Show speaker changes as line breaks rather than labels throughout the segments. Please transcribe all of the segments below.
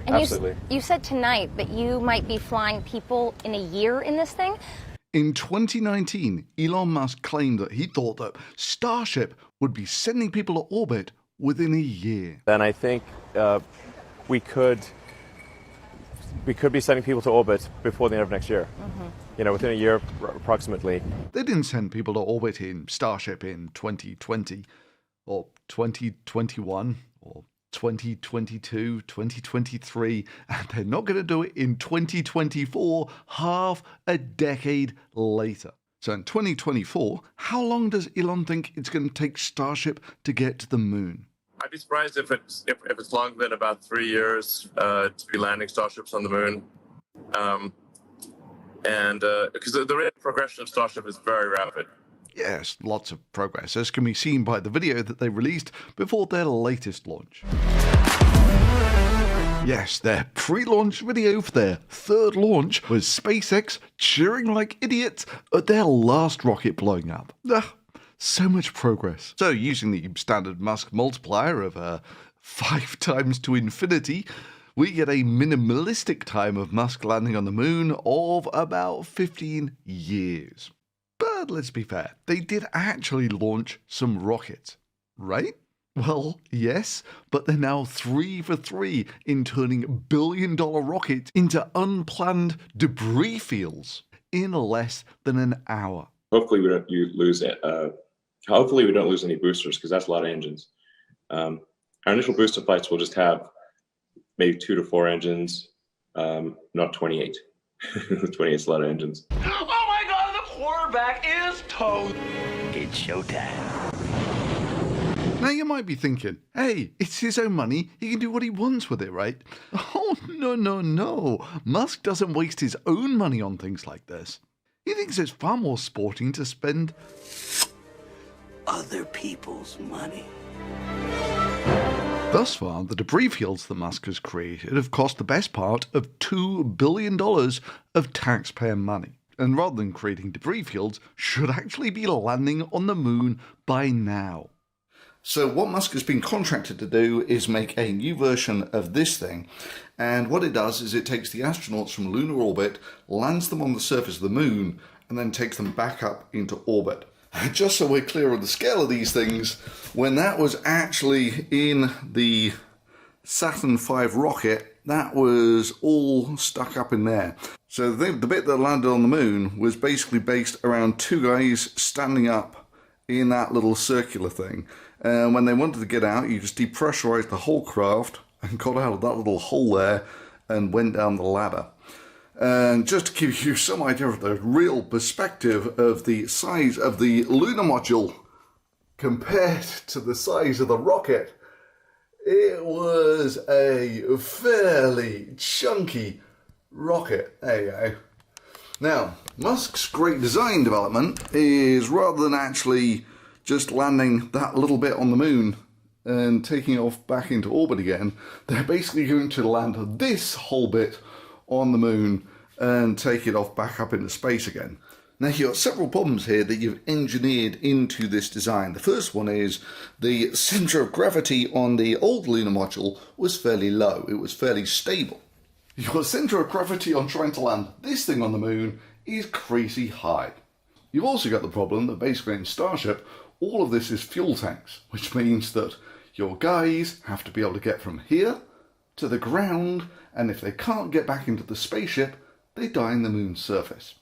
And
absolutely.
You said tonight that you might be flying people in a year in this thing?
In 2019, Elon Musk claimed that he thought that Starship would be sending people to orbit within a year.
And I think we could be sending people to orbit before the end of next year. Within a year approximately.
They didn't send people to orbit in Starship in 2020 or 2021 or 2022, 2023, and they're not going to do it in 2024, half a decade later. So in 2024, how long does Elon think it's going to take Starship to get to the moon?
I'd be surprised if it's longer than about 3 years to be landing Starships on the moon. Because the rate of progression of Starship is very rapid.
Yes, lots of progress, as can be seen by the video that they released before their latest launch. Yes, their pre-launch video for their third launch was SpaceX cheering like idiots at their last rocket blowing up. So much progress. So using the standard Musk multiplier of 5 times to infinity, we get a minimalistic time of Musk landing on the moon of about 15 years. But let's be fair, they did actually launch some rockets, right? Well, yes, but they're now 3 for 3 in turning billion-dollar rockets into unplanned debris fields in less than an hour.
Hopefully we don't lose it. Hopefully we don't lose any boosters, because that's a lot of engines. Our initial booster flights will just have maybe 2 to 4 engines, not 28. 28 is a lot of engines.
Oh my God, the quarterback is toast.
It's showtime.
Now you might be thinking, hey, it's his own money, he can do what he wants with it, right? Oh, no. Musk doesn't waste his own money on things like this. He thinks it's far more sporting to spend
Other people's money.
Thus far, the debris fields that Musk has created have cost the best part of $2 billion of taxpayer money. And rather than creating debris fields, should actually be landing on the moon by now. So what Musk has been contracted to do is make a new version of this thing. And what it does is it takes the astronauts from lunar orbit, lands them on the surface of the moon, and then takes them back up into orbit. Just so we're clear on the scale of these things, when that was actually in the Saturn V rocket, that was all stuck up in there. So the bit that landed on the moon was basically based around 2 guys standing up in that little circular thing. And when they wanted to get out, you just depressurized the whole craft and got out of that little hole there and went down the ladder. And just to give you some idea of the real perspective of the size of the lunar module compared to the size of the rocket, it was a fairly chunky rocket. There you go. Now, Musk's great design development is, rather than actually just landing that little bit on the moon and taking off back into orbit again, they're basically going to land this whole bit on the moon and take it off back up into space again. Now you've got several problems here that you've engineered into this design. The first one is the centre of gravity on the old lunar module was fairly low. It was fairly stable. Your centre of gravity on trying to land this thing on the moon is crazy high. You've also got the problem that basically in Starship, all of this is fuel tanks, which means that your guys have to be able to get from here to the ground, and if they can't get back into the spaceship, they die in the moon's surface.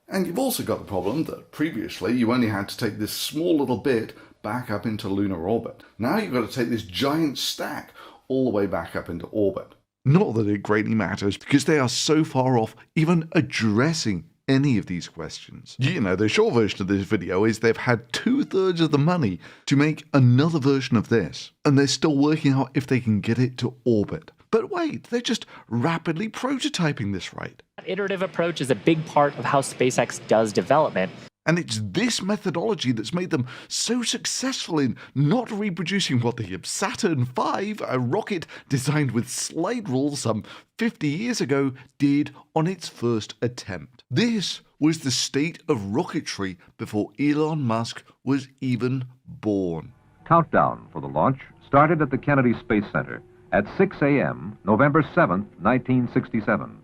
And you've also got the problem that previously you only had to take this small little bit back up into lunar orbit. Now you've got to take this giant stack all the way back up into orbit. Not that it greatly matters, because they are so far off even addressing any of these questions. You know, the short version of this video is they've had 2/3 of the money to make another version of this, and they're still working out if they can get it to orbit. But wait, they're just rapidly prototyping this, right?
That iterative approach is a big part of how SpaceX does development.
And it's this methodology that's made them so successful in not reproducing what the Saturn V, a rocket designed with slide rules some 50 years ago, did on its first attempt. This was the state of rocketry before Elon Musk was even born.
Countdown for the launch started at the Kennedy Space Center at 6 a.m., November 7th, 1967.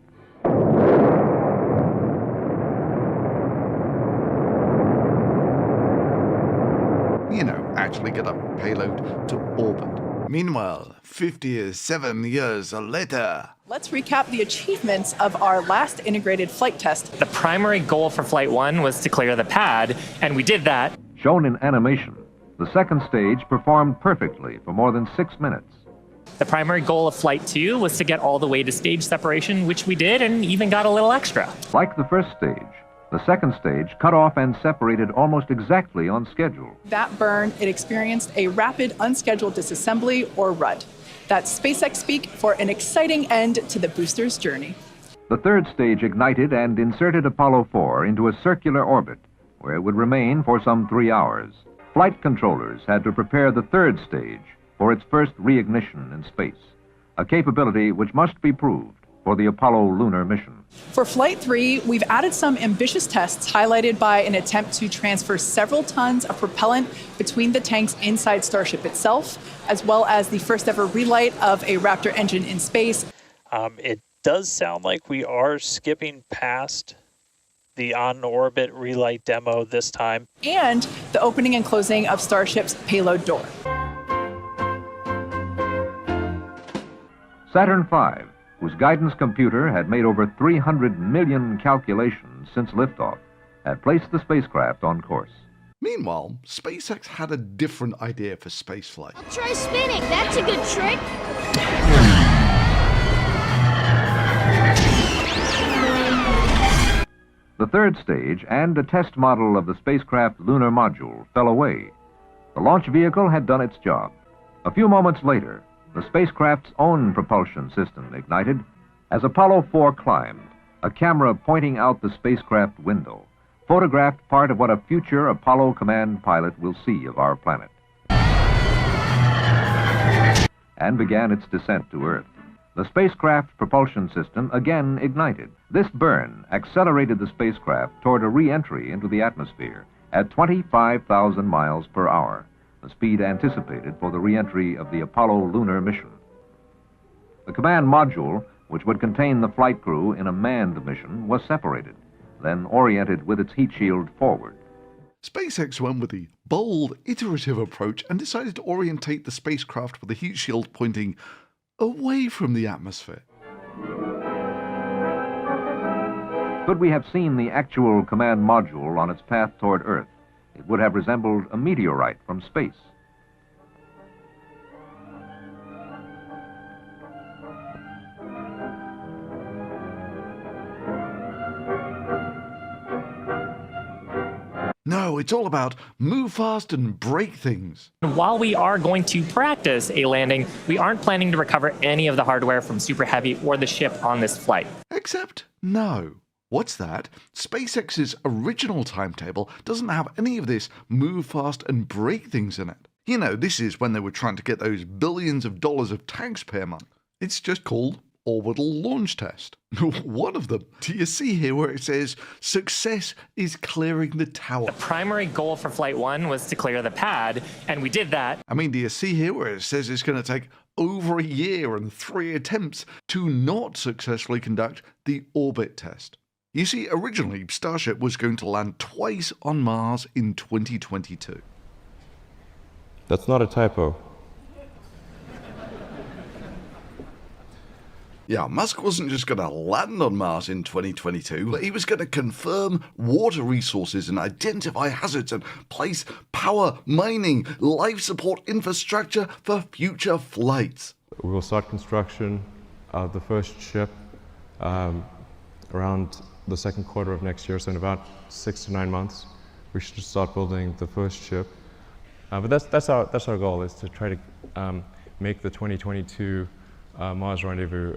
You know, actually get a payload to orbit. Meanwhile, 57 years later.
Let's recap the achievements of our last integrated flight test.
The primary goal for Flight 1 was to clear the pad, and we did that.
Shown in animation, the second stage performed perfectly for more than 6 minutes.
The primary goal of Flight 2 was to get all the way to stage separation, which we did, and even got a little extra.
Like the first stage, the second stage cut off and separated almost exactly on schedule.
That burn, it experienced a rapid unscheduled disassembly, or RUD. That's SpaceX speak for an exciting end to the booster's journey.
The third stage ignited and inserted Apollo 4 into a circular orbit, where it would remain for some 3 hours. Flight controllers had to prepare the third stage for its first reignition in space, a capability which must be proved for the Apollo lunar mission.
For Flight 3, we've added some ambitious tests highlighted by an attempt to transfer several tons of propellant between the tanks inside Starship itself, as well as the first ever relight of a Raptor engine in space.
It does sound like we are skipping past the on-orbit relight demo this time.
And the opening and closing of Starship's payload door.
Saturn V, whose guidance computer had made over 300 million calculations since liftoff, had placed the spacecraft on course.
Meanwhile, SpaceX had a different idea for spaceflight.
I'll try spinning. That's a good trick.
The third stage and a test model of the spacecraft lunar module fell away. The launch vehicle had done its job. A few moments later, the spacecraft's own propulsion system ignited. As Apollo 4 climbed, a camera pointing out the spacecraft window photographed part of what a future Apollo command pilot will see of our planet, and began its descent to Earth. The spacecraft propulsion system again ignited. This burn accelerated the spacecraft toward a re-entry into the atmosphere at 25,000 miles per hour, the speed anticipated for the re-entry of the Apollo lunar mission. The command module, which would contain the flight crew in a manned mission, was separated, then oriented with its heat shield forward.
SpaceX went with the bold, iterative approach and decided to orientate the spacecraft with the heat shield pointing away from the atmosphere.
Could we have seen the actual command module on its path toward Earth, it would have resembled a meteorite from space.
No, it's all about move fast and break things.
While we are going to practice a landing, we aren't planning to recover any of the hardware from Super Heavy or the ship on this flight.
Except, no. What's that? SpaceX's original timetable doesn't have any of this move fast and break things in it. You know, this is when they were trying to get those billions of dollars of taxpayer money. It's just called orbital launch test. One of them. Do you see here where it says success is clearing the tower?
The primary goal for Flight 1 was to clear the pad, and we did that.
I mean, do you see here where it says it's going to take over a year and 3 attempts to not successfully conduct the orbit test? You see, originally, Starship was going to land twice on Mars in 2022.
That's not a typo.
Yeah, Musk wasn't just going to land on Mars in 2022, but he was going to confirm water resources and identify hazards and place power, mining, life support infrastructure for future flights.
We will start construction of the first ship around the second quarter of next year, so in about 6 to 9 months, we should start building the first ship. But that's our goal, is to try to make the 2022 Mars rendezvous.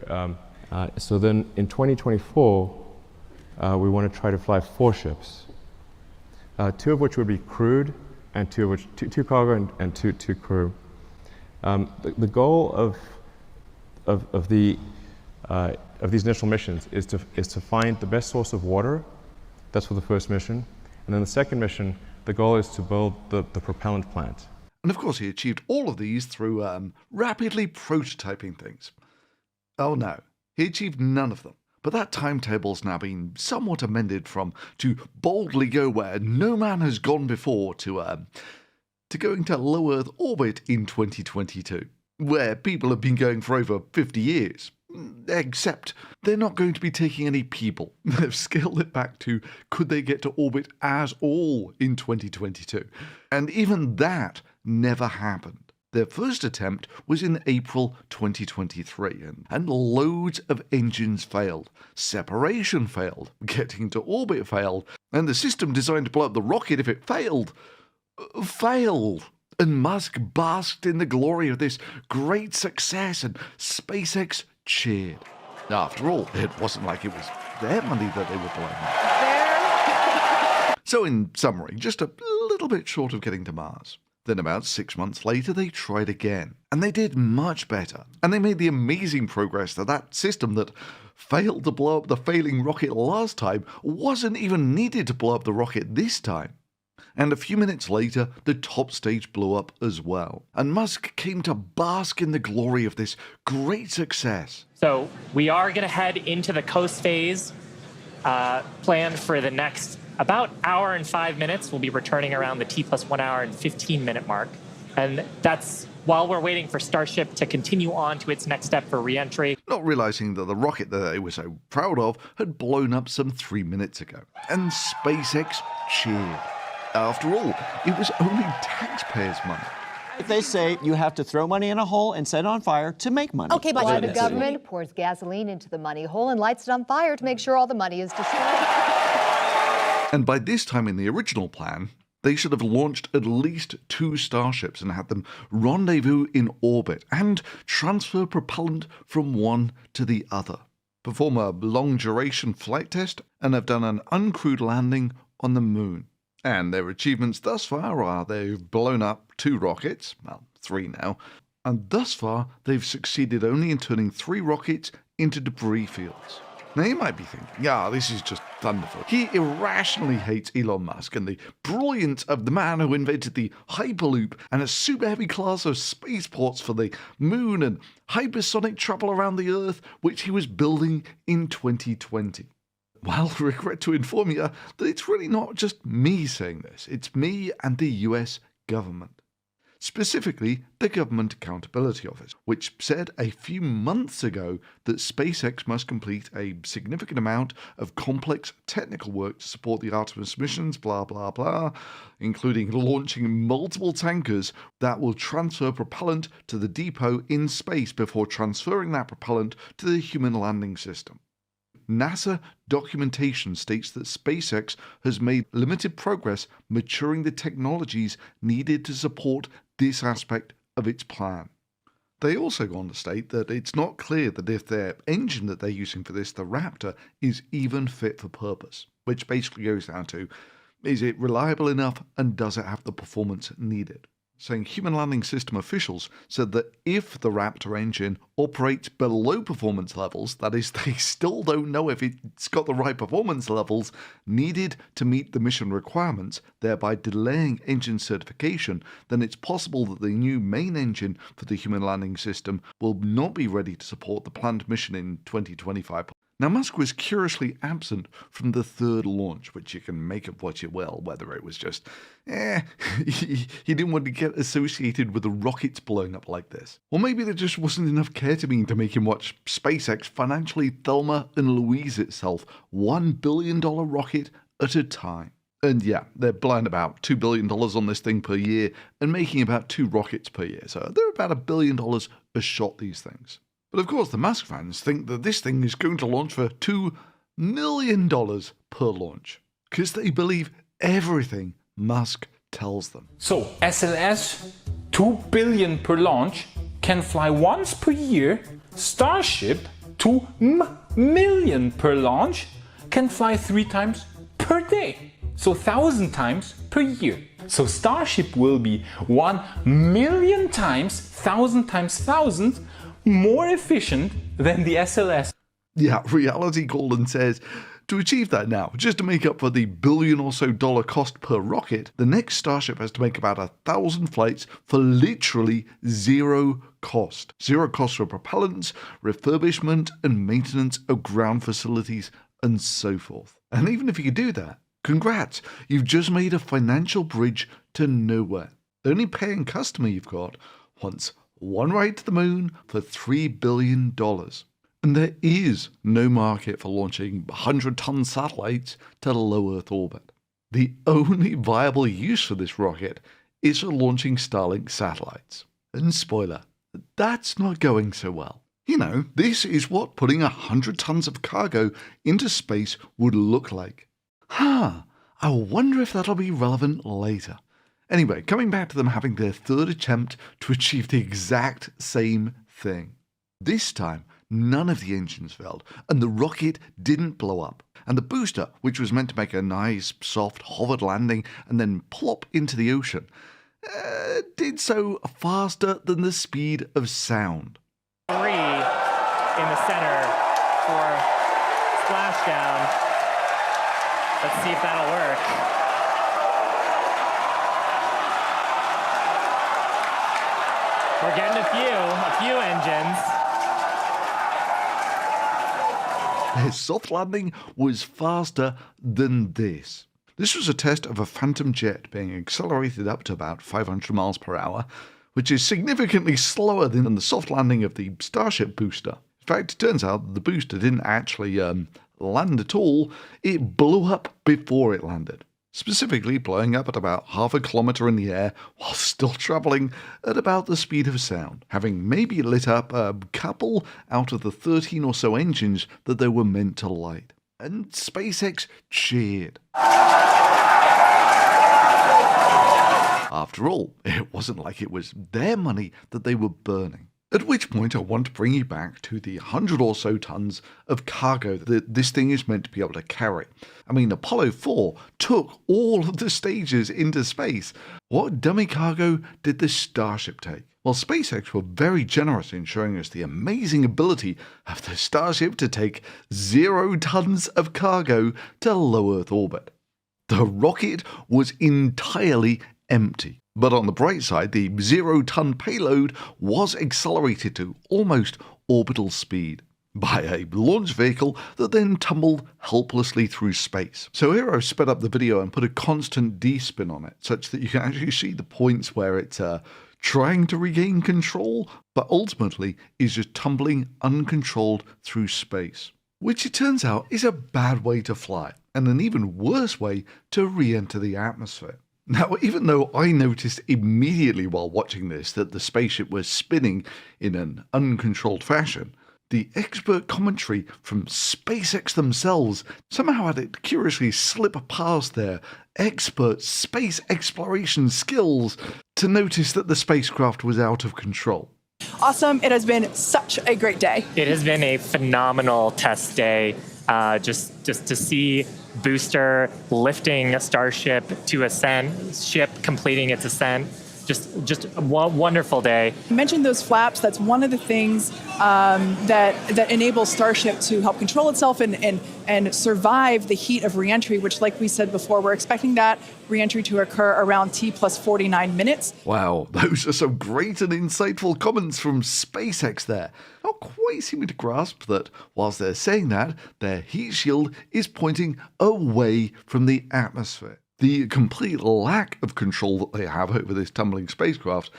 So then in 2024, we want to try to fly 4 ships, 2 of which would be crewed, and 2 of which two cargo and two crew. The goal of these initial missions is to find the best source of water. That's for the first mission, and then the second mission, the goal is to build the propellant plant.
And of course he achieved all of these through rapidly prototyping things. Oh no, he achieved none of them. But that timetable's now been somewhat amended to boldly go where no man has gone before to going to low Earth orbit in 2022, where people have been going for over 50 years. Except they're not going to be taking any people. They've scaled it back to could they get to orbit at all in 2022. And even that never happened. Their first attempt was in April 2023, and loads of engines failed. Separation failed. Getting to orbit failed. And the system designed to blow up the rocket if it failed. And Musk basked in the glory of this great success, and SpaceX cheered. After all, it wasn't like it was their money that they were blowing up. So in summary, just a little bit short of getting to Mars. Then about 6 months later, they tried again. And they did much better. And they made the amazing progress that system that failed to blow up the failing rocket last time wasn't even needed to blow up the rocket this time. And a few minutes later, the top stage blew up as well. And Musk came to bask in the glory of this great success.
So we are going to head into the coast phase, planned for the next about hour and 5 minutes. We'll be returning around the T+1 hour and 15-minute mark. And that's while we're waiting for Starship to continue on to its next step for re-entry.
Not realizing that the rocket that they were so proud of had blown up some 3 minutes ago. And SpaceX cheered. After all, it was only taxpayers' money.
They say you have to throw money in a hole and set it on fire to make money.
Okay, but the government pours gasoline into the money hole and lights it on fire to make sure all the money is destroyed.
And by this time in the original plan, they should have launched at least 2 Starships and had them rendezvous in orbit and transfer propellant from one to the other, perform a long-duration flight test, and have done an uncrewed landing on the moon. And their achievements thus far are they've blown up 2 rockets, well, 3 now, and thus far they've succeeded only in turning 3 rockets into debris fields. Now you might be thinking, this is just thunderful. He irrationally hates Elon Musk and the brilliance of the man who invented the Hyperloop and a super heavy class of spaceports for the moon and hypersonic travel around the Earth, which he was building in 2020. Well, I regret to inform you that it's really not just me saying this. It's me and the US government. Specifically, the Government Accountability Office, which said a few months ago that SpaceX must complete a significant amount of complex technical work to support the Artemis missions, blah, blah, blah, including launching multiple tankers that will transfer propellant to the depot in space before transferring that propellant to the human landing system. NASA documentation states that SpaceX has made limited progress maturing the technologies needed to support this aspect of its plan. They also go on to state that it's not clear that if their engine that they're using for this, the Raptor, is even fit for purpose, which basically goes down to, is it reliable enough and does it have the performance needed? Saying human landing system officials said that if the Raptor engine operates below performance levels, that is, they still don't know if it's got the right performance levels needed to meet the mission requirements, thereby delaying engine certification, then it's possible that the new main engine for the human landing system will not be ready to support the planned mission in 2025. Now, Musk was curiously absent from the 3rd launch, which you can make of what you will, whether it was just, he didn't want to get associated with the rockets blowing up like this. Or maybe there just wasn't enough ketamine to make him watch SpaceX financially Thelma and Louise itself, $1 billion rocket at a time. And yeah, they're blowing about $2 billion on this thing per year and making about 2 rockets per year, so they're about $1 billion a shot, these things. But of course, the Musk fans think that this thing is going to launch for $2 million per launch, because they believe everything Musk tells them.
So, SLS, $2 billion per launch, can fly once per year. Starship, $2 million per launch, can fly 3 times per day. So 1,000 times per year. So Starship will be 1,000,000 times, 1,000 times 1,000, more efficient than the SLS.
Yeah, Reality called and says, To achieve that now, just to make up for the billion or so dollar cost per rocket, the next Starship has to make about 1,000 flights for literally zero cost. Zero cost for propellants, refurbishment, and maintenance of ground facilities, and so forth. And even if you could do that, congrats, you've just made a financial bridge to nowhere. The only paying customer you've got wants one ride to the moon for $3 billion. And there is no market for launching 100-ton satellites to low Earth orbit. The only viable use for this rocket is for launching Starlink satellites. And spoiler, that's not going so well. You know, this is what putting 100 tons of cargo into space would look like. I wonder if that'll be relevant later. Anyway, coming back to them having their third attempt to achieve the exact same thing. This time, none of the engines failed, and the rocket didn't blow up. And the booster, which was meant to make a nice, soft, hovered landing and then plop into the ocean, did so faster than the speed of sound.
3 in the center for splashdown. Let's see if that'll work. We're getting a few engines.
Their soft landing was faster than this. This was a test of a Phantom jet being accelerated up to about 500 miles per hour, which is significantly slower than the soft landing of the Starship booster. In fact, it turns out that the booster didn't actually land at all. It blew up before it landed. Specifically blowing up at about half a kilometer in the air while still traveling at about the speed of sound, having maybe lit up a couple out of the 13 or so engines that they were meant to light. And SpaceX cheered. After all, it wasn't like it was their money that they were burning. At which point I want to bring you back to the 100 or so tons of cargo that this thing is meant to be able to carry. I mean, Apollo 4 took all of the stages into space. What dummy cargo did the Starship take? Well, SpaceX were very generous in showing us the amazing ability of the Starship to take 0 tons of cargo to low Earth orbit. The rocket was entirely empty. But on the bright side, the 0-ton payload was accelerated to almost orbital speed by a launch vehicle that then tumbled helplessly through space. So here I've sped up the video and put a constant D spin on it, such that you can actually see the points where it's trying to regain control, but ultimately is just tumbling uncontrolled through space. Which it turns out is a bad way to fly, and an even worse way to re-enter the atmosphere. Now, even though I noticed immediately while watching this that the spaceship was spinning in an uncontrolled fashion, the expert commentary from SpaceX themselves somehow had it curiously slip past their expert space exploration skills to notice that the spacecraft was out of control.
Awesome. It has been such a great day.
It has been a phenomenal test day. Just to see booster lifting a Starship to ascent, ship completing its ascent. Just a wonderful day.
You mentioned those flaps. That's one of the things that enables Starship to help control itself and survive the heat of reentry, which, like we said before, we're expecting that reentry to occur around T plus 49 minutes.
Wow, those are some great and insightful comments from SpaceX there. Not quite seeming to grasp that whilst they're saying that, their heat shield is pointing away from the atmosphere. The complete lack of control that they have over this tumbling spacecraft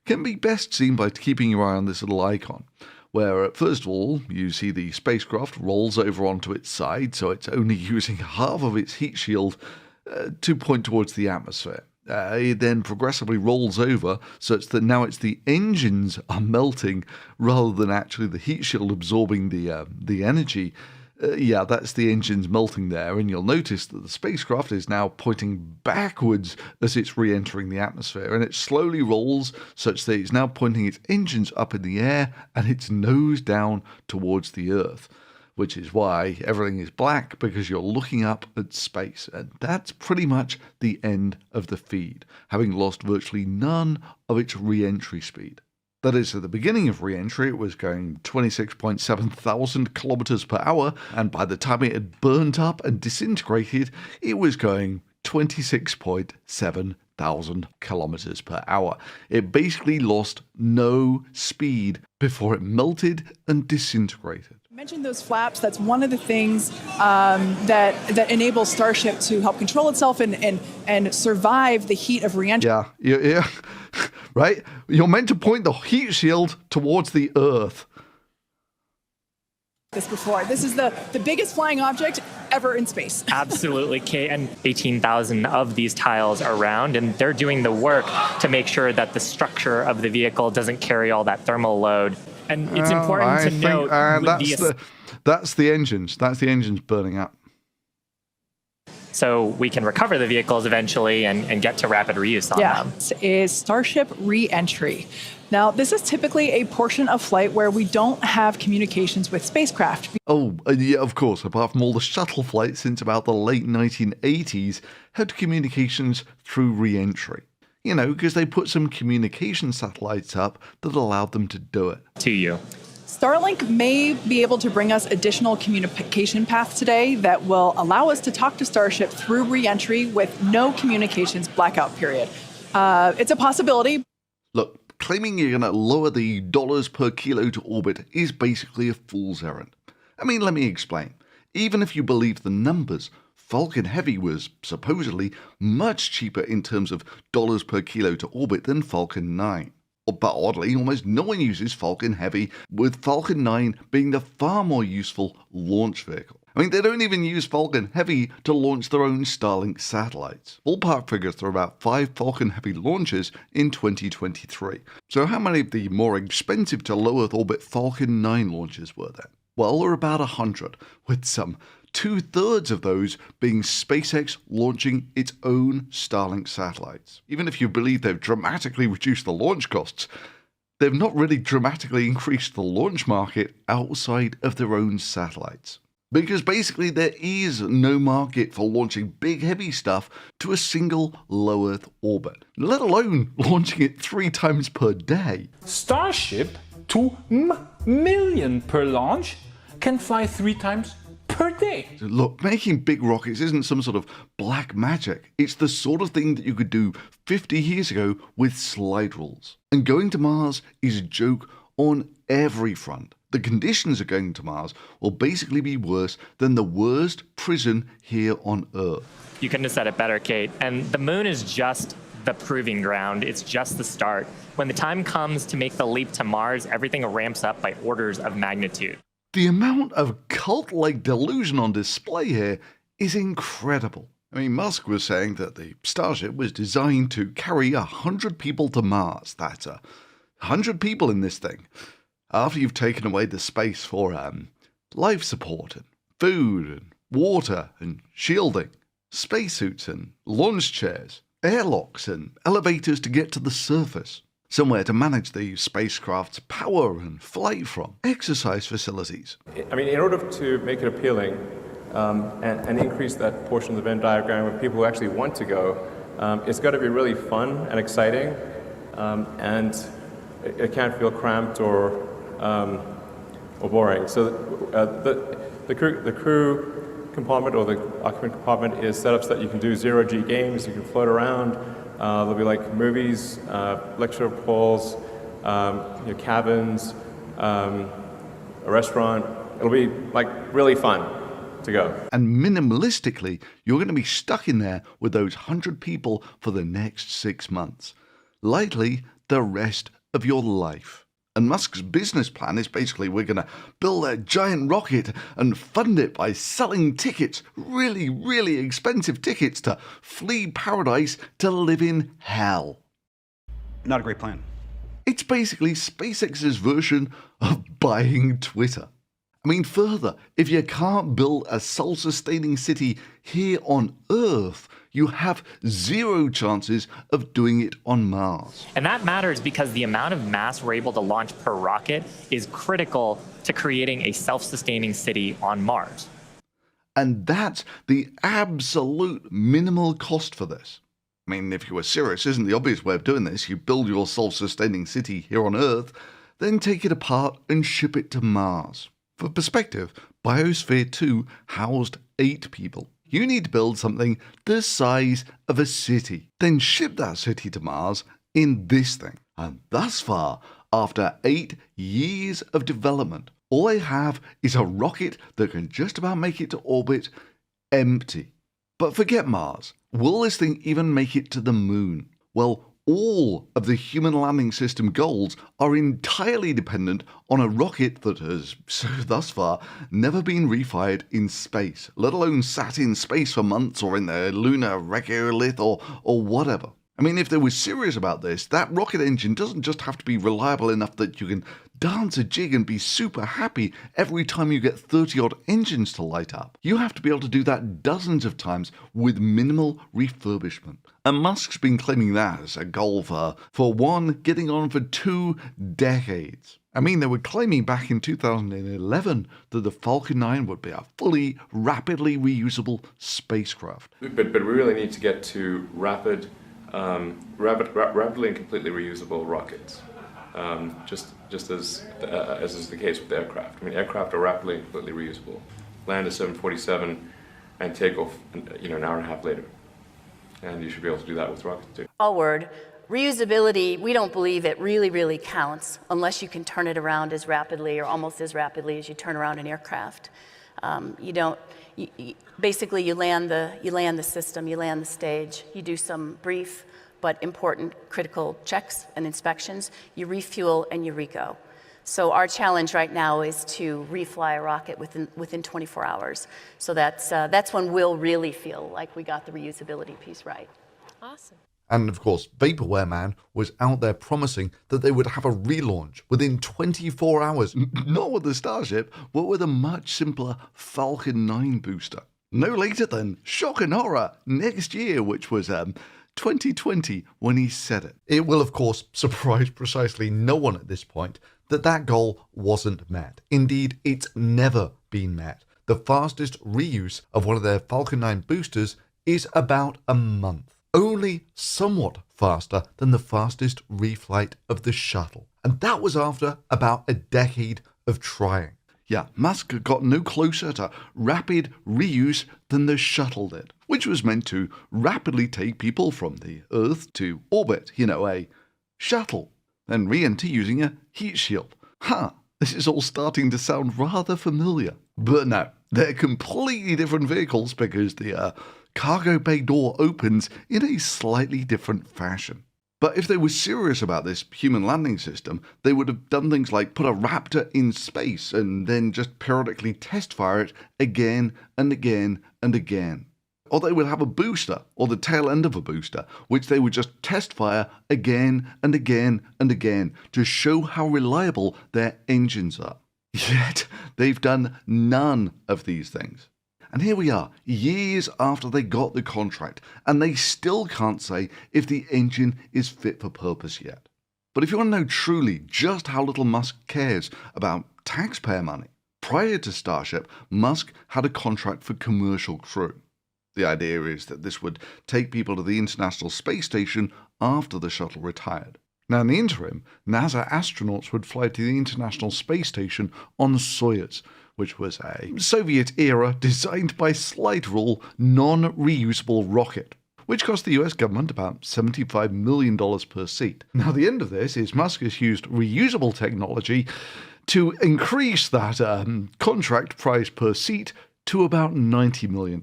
can be best seen by keeping your eye on this little icon, where first of all you see the spacecraft rolls over onto its side, so it's only using half of its heat shield to point towards the atmosphere. It then progressively rolls over such that now it's the engines are melting rather than actually the heat shield absorbing the energy. Yeah, that's the engines melting there, and you'll notice that the spacecraft is now pointing backwards as it's re-entering the atmosphere, and it slowly rolls such that it's now pointing its engines up in the air and its nose down towards the Earth, which is why everything is black, because you're looking up at space, and that's pretty much the end of the feed, having lost virtually none of its re-entry speed. That is, at the beginning of re-entry, it was going 26.7 thousand kilometers per hour, and by the time it had burnt up and disintegrated, it was going 26.7 thousand kilometers per hour. It basically lost no speed before it melted and disintegrated.
You mentioned those flaps. That's one of the things that enables Starship to help control itself and survive the heat of re-entry.
Yeah. Right? You're meant to point the heat shield towards the Earth.
This is the biggest flying object ever in space.
Absolutely, Kate. And 18,000 of these tiles around, and they're doing the work to make sure that the structure of the vehicle doesn't carry all that thermal load. And it's important to note
that's the engines. That's the engines burning up.
So we can recover the vehicles eventually and get to rapid reuse on them.
This is Starship re-entry. Now, this is typically a portion of flight where we don't have communications with spacecraft.
Oh, yeah, of course. Apart from all the shuttle flights since about the late 1980s had communications through re-entry. You know, because they put some communication satellites up that allowed them to do it.
To you.
Starlink may be able to bring us additional communication paths today that will allow us to talk to Starship through re-entry with no communications blackout period. It's a possibility.
Look, claiming you're going to lower the dollars per kilo to orbit is basically a fool's errand. I mean, let me explain. Even if you believe the numbers, Falcon Heavy was supposedly much cheaper in terms of dollars per kilo to orbit than Falcon 9. But oddly, almost no one uses Falcon Heavy, with Falcon 9 being the far more useful launch vehicle. I mean, they don't even use Falcon Heavy to launch their own Starlink satellites. Ballpark figures there are about 5 Falcon Heavy launches in 2023. So how many of the more expensive to low Earth orbit Falcon 9 launches were there? Well, there were about 100, with some 2/3 of those being SpaceX launching its own Starlink satellites. Even if you believe they've dramatically reduced the launch costs, they've not really dramatically increased the launch market outside of their own satellites. Because basically there is no market for launching big heavy stuff to a single low Earth orbit, let alone launching it 3 times per day.
Starship, 2 million per launch, can fly 3 times per day.
Look, making big rockets isn't some sort of black magic. It's the sort of thing that you could do 50 years ago with slide rules. And going to Mars is a joke on every front. The conditions of going to Mars will basically be worse than the worst prison here on Earth.
You couldn't have said it better, Kate. And the moon is just the proving ground. It's just the start. When the time comes to make the leap to Mars, everything ramps up by orders of magnitude.
The amount of cult-like delusion on display here is incredible. I mean, Musk was saying that the Starship was designed to carry 100 people to Mars. That's 100 people in this thing. After you've taken away the space for life support and food and water and shielding, spacesuits and launch chairs, airlocks and elevators to get to the surface, somewhere to manage the spacecraft's power and flight from, exercise facilities.
I mean, in order to make it appealing and increase that portion of the Venn diagram with people who actually want to go, it's got to be really fun and exciting, and it can't feel cramped or boring. So the crew compartment or the occupant compartment is set up so that you can do zero-G games, you can float around. There'll be like movies, lecture halls, cabins, a restaurant. It'll be like really fun to go.
And minimalistically, you're going to be stuck in there with those 100 people for the next 6 months. Likely the rest of your life. And Musk's business plan is basically we're going to build a giant rocket and fund it by selling tickets, really, really expensive tickets to flee paradise to live in hell.
Not a great plan.
It's basically SpaceX's version of buying Twitter. I mean, further, if you can't build a self-sustaining city here on Earth, you have 0 chances of doing it on Mars.
And that matters because the amount of mass we're able to launch per rocket is critical to creating a self-sustaining city on Mars.
And that's the absolute minimal cost for this. I mean, if you were serious, isn't the obvious way of doing this? You build your self-sustaining city here on Earth, then take it apart and ship it to Mars. For perspective, Biosphere 2 housed 8 people. You need to build something the size of a city, then ship that city to Mars in this thing. And thus far, after 8 years of development, all they have is a rocket that can just about make it to orbit empty. But forget Mars. Will this thing even make it to the moon? Well, all of the human landing system goals are entirely dependent on a rocket that has, so thus far, never been refired in space, let alone sat in space for months or in the lunar regolith or whatever. I mean, if they were serious about this, that rocket engine doesn't just have to be reliable enough that you can dance a jig and be super happy every time you get 30-odd engines to light up. You have to be able to do that dozens of times with minimal refurbishment. And Musk's been claiming that as a goal for one, getting on for 2 decades. I mean, they were claiming back in 2011 that the Falcon 9 would be a fully, rapidly reusable spacecraft.
But we really need to get to rapidly and completely reusable rockets, just as is the case with aircraft. I mean, aircraft are rapidly and completely reusable. Land a 747 and take off, an hour and a half later, and you should be able to do that with rockets too.
Forward, reusability, we don't believe it really counts unless you can turn it around as rapidly or almost as rapidly as you turn around an aircraft. Basically, you land the system, you land the stage, you do some brief but important critical checks and inspections, you refuel and you re-go. So our challenge right now is to refly a rocket within 24 hours. So that's when we'll really feel like we got the reusability piece right.
Awesome.
And of course, Vaporware Man was out there promising that they would have a relaunch within 24 hours, not with the Starship, but with a much simpler Falcon 9 booster. No later than, shock and horror, next year, which was 2020 when he said it. It will, of course, surprise precisely no one at this point that that goal wasn't met. Indeed, it's never been met. The fastest reuse of one of their Falcon 9 boosters is about a month. Only somewhat faster than the fastest reflight of the shuttle. And that was after about a decade of trying. Yeah, Musk got no closer to rapid reuse than the shuttle did, which was meant to rapidly take people from the Earth to orbit, a shuttle, then re-enter using a heat shield. This is all starting to sound rather familiar. But no, they're completely different vehicles because the cargo bay door opens in a slightly different fashion. But if they were serious about this human landing system, they would have done things like put a Raptor in space and then just periodically test fire it again and again and again. Or they would have a booster, or the tail end of a booster, which they would just test fire again and again and again to show how reliable their engines are. Yet, they've done none of these things. And here we are, years after they got the contract, and they still can't say if the engine is fit for purpose yet. But if you want to know truly just how little Musk cares about taxpayer money, prior to Starship, Musk had a contract for commercial crew. The idea is that this would take people to the International Space Station after the shuttle retired. Now, in the interim, NASA astronauts would fly to the International Space Station on Soyuz, which was a Soviet-era, designed-by-slide-rule, non-reusable rocket, which cost the US government about $75 million per seat. Now, the end of this is Musk has used reusable technology to increase that contract price per seat to about $90 million.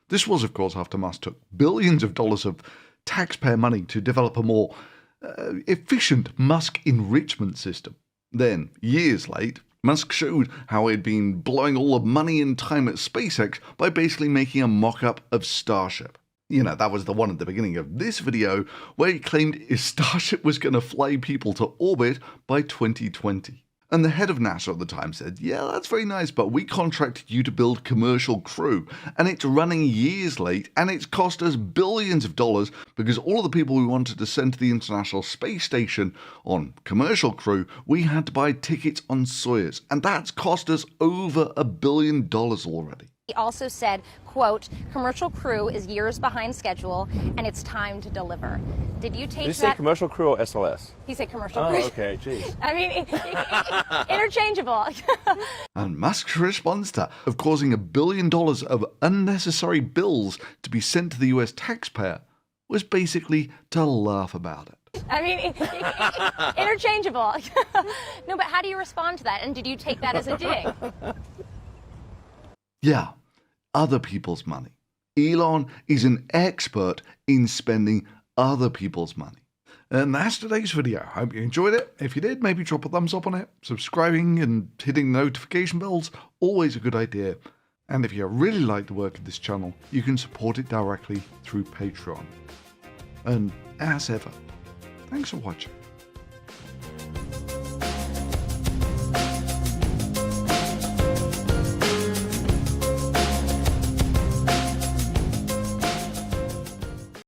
This was, of course, after Musk took billions of dollars of taxpayer money to develop a more efficient Musk enrichment system. Then, years late, Musk showed how he'd been blowing all the money and time at SpaceX by basically making a mock-up of Starship. That was the one at the beginning of this video where he claimed Starship was going to fly people to orbit by 2020. And the head of NASA at the time said, yeah, that's very nice, but we contracted you to build commercial crew, and it's running years late, and it's cost us billions of dollars because all of the people we wanted to send to the International Space Station on commercial crew, we had to buy tickets on Soyuz, and that's cost us over $1 billion already.
He also said, quote, commercial crew is years behind schedule and it's time to deliver. Did you take
Did you say commercial crew or SLS?
He said commercial crew.
Oh, okay, jeez.
I mean, interchangeable.
And Musk's response to of causing $1 billion of unnecessary bills to be sent to the US taxpayer was basically to laugh about it.
I mean, interchangeable. No, but how do you respond to that? And did you take that as a dig?
Yeah, other people's money. Elon is an expert in spending other people's money. And that's today's video. Hope you enjoyed it. If you did, maybe drop a thumbs up on it. Subscribing and hitting the notification bells, always a good idea. And if you really like the work of this channel, you can support it directly through Patreon. And as ever, thanks for watching.